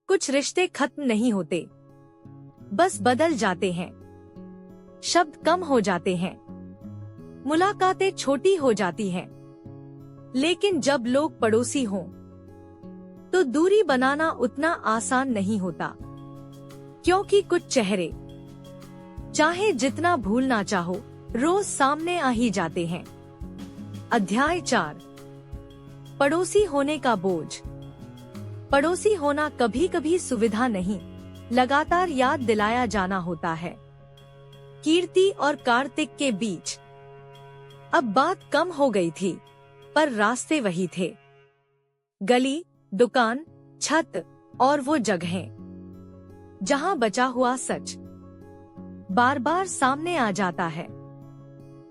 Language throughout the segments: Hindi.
कुछ रिश्ते खत्म नहीं होते, बस बदल जाते हैं। शब्द कम हो जाते हैं, मुलाकातें छोटी हो जाती हैं। लेकिन जब लोग पड़ोसी हों, तो दूरी बनाना उतना आसान नहीं होता, क्योंकि कुछ चेहरे चाहे जितना भूलना चाहो रोज सामने आ ही जाते हैं। अध्याय 4, पड़ोसी होने का बोझ। पड़ोसी होना कभी कभी सुविधा नहीं, लगातार याद दिलाया जाना होता है। कीर्ति और कार्तिक के बीच अब बात कम हो गई थी, पर रास्ते वही थे। गली, दुकान, छत और वो जगहें जहां बचा हुआ सच बार बार सामने आ जाता है।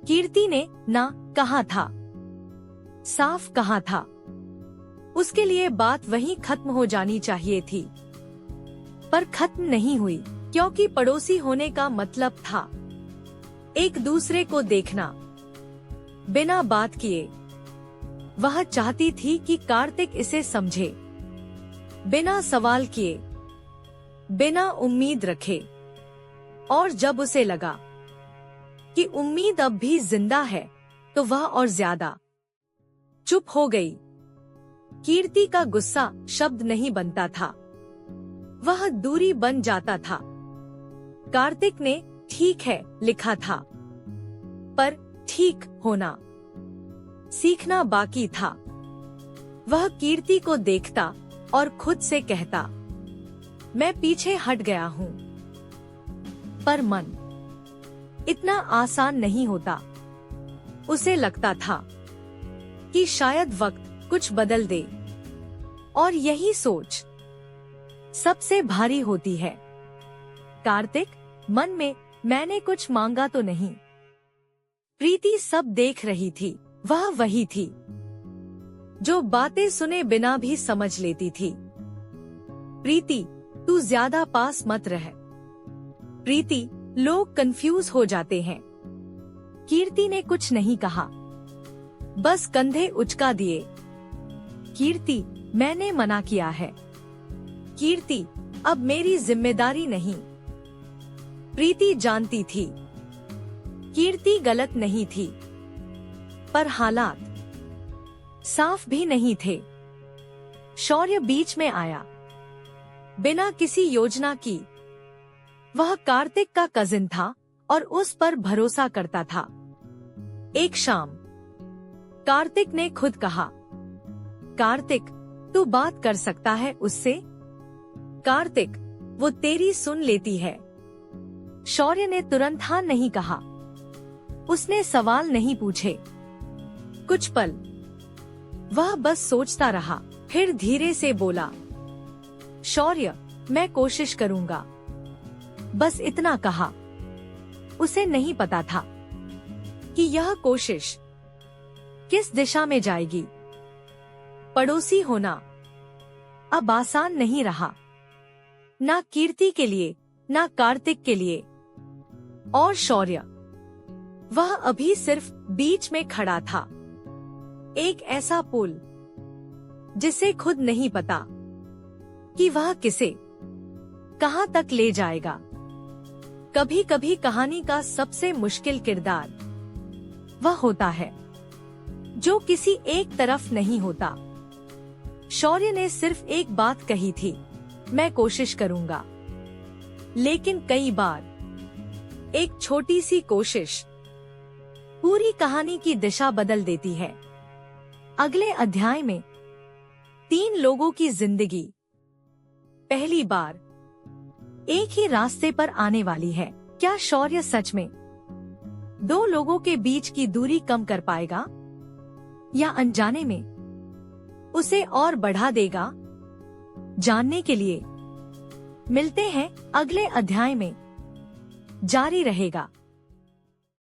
कीर्ति ने ना कहा था, साफ कहा था। उसके लिए बात वहीं खत्म हो जानी चाहिए थी, पर खत्म नहीं हुई, क्योंकि पड़ोसी होने का मतलब था एक दूसरे को देखना बिना बात किए। वह चाहती थी कि कार्तिक इसे समझे, बिना सवाल किए, बिना उम्मीद रखे। और जब उसे लगा कि उम्मीद अब भी जिंदा है, तो वह और ज्यादा चुप हो गई। कीर्ति का गुस्सा शब्द नहीं बनता था, वह दूरी बन जाता था। कार्तिक ने ठीक है लिखा था, पर ठीक होना सीखना बाकी था। वह कीर्ति को देखता और खुद से कहता, मैं पीछे हट गया हूँ। पर मन इतना आसान नहीं होता। उसे लगता था कि शायद वक्त कुछ बदल दे, और यही सोच सबसे भारी होती है। कार्तिक, मन में मैंने कुछ मांगा तो नहीं। प्रीति सब देख रही थी। वह वही थी जो बातें सुने बिना भी समझ लेती थी। प्रीति, तू ज्यादा पास मत रह। प्रीति, लोग कंफ्यूज हो जाते हैं। कीर्ति ने कुछ नहीं कहा, बस कंधे उचका दिए। कीर्ति, मैंने मना किया है। कीर्ति, अब मेरी जिम्मेदारी नहीं। प्रीति जानती थी कीर्ति गलत नहीं थी, पर हालात साफ भी नहीं थे। शौर्य बीच में आया, बिना किसी योजना की। वह कार्तिक का कजिन था और उस पर भरोसा करता था। एक शाम कार्तिक ने खुद कहा, कार्तिक, तू बात कर सकता है उससे? कार्तिक, वो तेरी सुन लेती है। शौर्य ने तुरंत हाँ नहीं कहा। उसने सवाल नहीं पूछे। कुछ पल वह बस सोचता रहा, फिर धीरे से बोला, शौर्य, मैं कोशिश करूंगा। बस इतना कहा। उसे नहीं पता था कि यह कोशिश किस दिशा में जाएगी। पड़ोसी होना अब आसान नहीं रहा, ना कीर्ति के लिए, ना कार्तिक के लिए। और शौर्य, वह अभी सिर्फ बीच में खड़ा था। एक ऐसा पुल जिसे खुद नहीं पता कि वह किसे कहां तक ले जाएगा। कभी कभी कहानी का सबसे मुश्किल किरदार वह होता है जो किसी एक तरफ नहीं होता। शौर्य ने सिर्फ एक बात कही थी, मैं कोशिश करूंगा। लेकिन कई बार एक छोटी सी कोशिश पूरी कहानी की दिशा बदल देती है। अगले अध्याय में 3 लोगों की जिंदगी पहली बार एक ही रास्ते पर आने वाली है। क्या शौर्य सच में 2 लोगों के बीच की दूरी कम कर पाएगा, या अनजाने में उसे और बढ़ा देगा? जानने के लिए मिलते हैं अगले अध्याय में। जारी रहेगा।